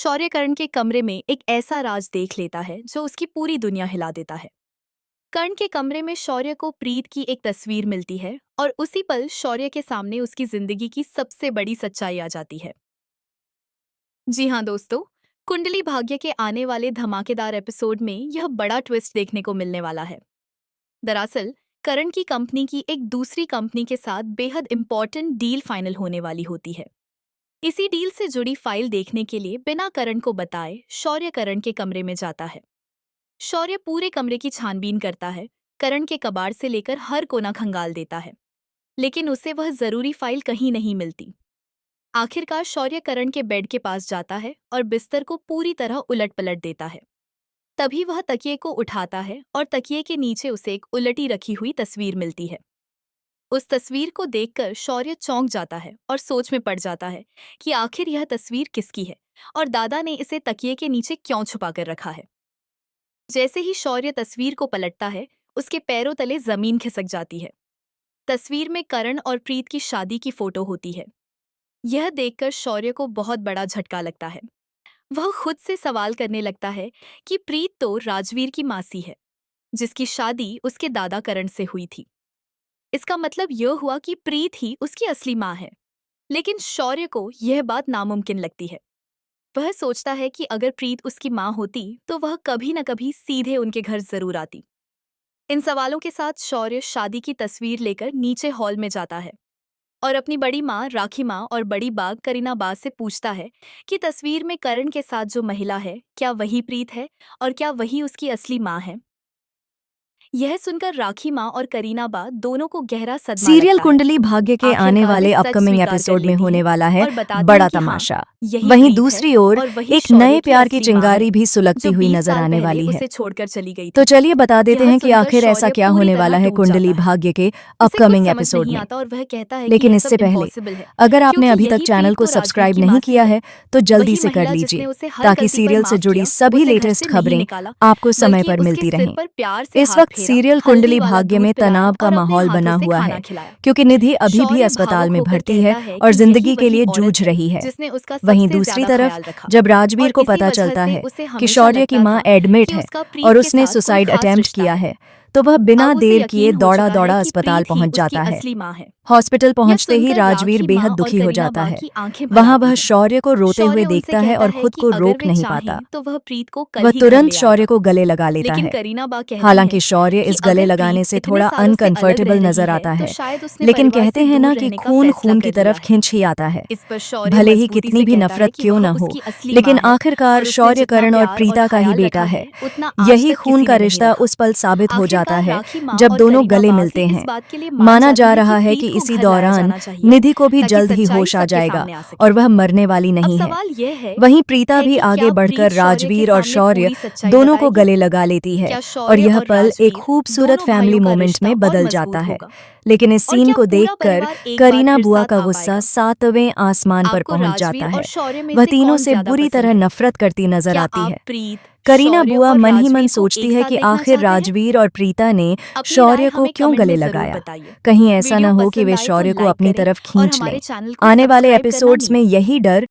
शौर्य कर्ण के कमरे में एक ऐसा राज देख लेता है जो उसकी पूरी दुनिया हिला देता है। कर्ण के कमरे में शौर्य को प्रीत की एक तस्वीर मिलती है और उसी पल शौर्य के सामने उसकी जिंदगी की सबसे बड़ी सच्चाई आ जाती है। जी हाँ दोस्तों, कुंडली भाग्य के आने वाले धमाकेदार एपिसोड में यह बड़ा ट्विस्ट देखने को मिलने वाला है। दरअसल कर्ण की कंपनी की एक दूसरी कंपनी के साथ बेहद इंपॉर्टेंट डील फाइनल होने वाली होती है। इसी डील से जुड़ी फाइल देखने के लिए बिना करण को बताए शौर्य करण के कमरे में जाता है। शौर्य पूरे कमरे की छानबीन करता है, करण के कबाड़ से लेकर हर कोना खंगाल देता है, लेकिन उसे वह जरूरी फाइल कहीं नहीं मिलती। आखिरकार शौर्य करण के बेड के पास जाता है और बिस्तर को पूरी तरह उलट पलट देता है। तभी वह तकिए को उठाता है और तकिए के नीचे उसे एक उलटी रखी हुई तस्वीर मिलती है। उस तस्वीर को देखकर शौर्य चौंक जाता है और सोच में पड़ जाता है कि आखिर यह तस्वीर किसकी है और दादा ने इसे तकिए के नीचे क्यों छुपा कर रखा है। जैसे ही शौर्य तस्वीर को पलटता है, उसके पैरों तले जमीन खिसक जाती है। तस्वीर में करण और प्रीत की शादी की फोटो होती है। यह देखकर शौर्य को बहुत बड़ा झटका लगता है। वह खुद से सवाल करने लगता है कि प्रीत तो राजवीर की मासी है, जिसकी शादी उसके दादा करण से हुई थी। इसका मतलब यह हुआ कि प्रीत ही उसकी असली माँ है। लेकिन शौर्य को यह बात नामुमकिन लगती है। वह सोचता है कि अगर प्रीत उसकी माँ होती तो वह कभी न कभी सीधे उनके घर जरूर आती। इन सवालों के साथ शौर्य शादी की तस्वीर लेकर नीचे हॉल में जाता है और अपनी बड़ी माँ राखी माँ और बड़ी बाग करीना बाग से पूछता है कि तस्वीर में करण के साथ जो महिला है, क्या वही प्रीत है और क्या वही उसकी असली माँ है। यह सुनकर राखी माँ और करीना बा दोनों को गहरा सदमा सीरियल लगता है। कुंडली भाग्य के आखिरकार आने वाले वे सच अपकमिंग स्वीकार कर एपिसोड में लेती होने हैं वाला है और बताती बड़ा हैं कि हाँ, तमाशा। यही वहीं प्रीत दूसरी है ओर और वही एक शौर्य नए की प्यार की असली माँ चिंगारी है, भी सुलगती जो हुई 20 नजर साल आने पहले वाली है। उसे छोड़कर चली गई तो थी। चलिए बता देते यह हैं कि सुनकर आखिर ऐसा शौर्य क्या पूरी होने तरह वाला है टूट कुंडली जाता है। भाग्य के उसे कुछ अपकमिंग समझ एपिसोड नहीं में। आता और वह कहता है कि लेकिन यह इससे सब पहले इम्पॉसिबल है, अगर आपने क्योंकि अभी तक यही चैनल प्रीत को तो राजवीर सब्सक्राइब की नहीं मासी किया है। है तो जल्दी वही से कर महिला जिसने लीजिए, उसे हर ताकि गलती पर सीरियल से माफ जुड़ी किया, सभी उसे घर लेटेस्ट से नहीं खबरें निकाला, आपको समय बल्कि पर उसके मिलती सिर रहें। पर प्यार से इस हाथ वक्त फेरा, सीरियल हल्दी कुंडली वाला भाग्य दूध में पिलाया तनाव का और अपने माहौल हाथों बना से हुआ खाना है, खिलाया। क्योंकि निधि अभी भी शौर्य अस्पताल भावुक में होकर भर्ती है कहता है और कि यही जिंदगी के वही लिए औरत जूझ है रही है। जिसने उसका वहीं सबसे दूसरी ज्यादा तरफ ख्याल रखा जब राजवीर और को इसी पता वजह चलता से है उसे कि हमेशा शौर्य की लगता मां था एडमिट कि है उसका और प्रीत के उसने साथ कोई सुसाइड खास अटेम्प्ट रिश्ता किया है। है, तो वह बिना अब उसे देर किए यकीन हो दौड़ा चुका है दौड़ा कि अस्पताल प्रीत ही पहुंच उसकी जाता है। असली माँ है। हॉस्पिटल यह पहुंचते ही सुनकर राजवीर राखी बेहद माँ और दुखी हो करीना जाता बा है। की आंखें भर वहां आती वह हैं। शौर्य को रोते शौर्य हुए उनसे देखता है कहता और है खुद कि को अगर रोक वे नहीं पाता। चाहें तो वह प्रीत को कल वह ही घर तुरंत ले शौर्य आएगा। को गले लगा लेता लेकिन है। करीना बा कहती हालांकि हैं शौर्य कि इस गले अगर लगाने प्रीत से इतने थोड़ा सालों से अलग रह अनकंफर्टेबल रही नजर है आता तो है, शायद उसने लेकिन परिवार कहते से हैं दूर ना कि रहने का खून फैसला खून कर की लिया तरफ है। खिंच ही आता है। इस पर शौर्य भले ही मजबूती कितनी से भी कहता है नफरत कि क्यों वह ना हो, उसकी असली लेकिन माँ है आखिरकार और उसने शौर्य जितना करण और प्यार और प्रीता का ही ख्याल बेटा रखा है। है उतना आज यही तक खून किसी का ने नहीं रिश्ता रखा। उस पल साबित हो जाता आखिरकार है राखी माँ जब और दोनों करीना गले बा से मिलते इस हैं। बात के लिए मान माना जाती जा है कि रहा है प्रीत कि को इसी घर लाया दौरान जाना चाहिए निधि को भी ताकि जल्द ही सच्चाई होश आ सबके जाएगा सामने आ और सके। वह मरने वाली अब नहीं है। सवाल यह वहीं प्रीता है भी कि आगे क्या प्रीत बढ़कर शौर्य के राजवीर और सामने शौर्य पूरी सच्चाई दोनों को बताएगी? गले लगा लेती है क्या और शौर्य यह और पल एक राजवीर खूबसूरत दोनों फैमिली भाइयों का मोमेंट रिश्ता में और बदल जाता मजबूत है। होगा? लेकिन इस और सीन क्या को पूरा देखकर परिवार एक बार करीना फिर बुआ साथ का आ गुस्सा पाएगा? 7वें आसमान पर आपको पहुंच जाता राजवीर और है। शौर्य में वह से तीनों कौन से ज्यादा बुरी पसंद तरह है? नफरत करती नजर क्या आती आप है। प्रीत, करीना शौर्य बुआ और मन ही मन राजवीर को सोचती एक है साथ कि देखना आखिर चाहते हैं? राजवीर और प्रीता ने अपनी राय शौर्य को हमें क्यों कमेंट गले में जरूर लगाया। बताइए। कहीं ऐसा वीडियो न हो कि पसंद वे आए तो शौर्य को लाइक अपनी करें तरफ और खींच लें। हमारे चैनल को आने वाले सब्सक्राइब करना एपिसोड्स नहीं में यही डर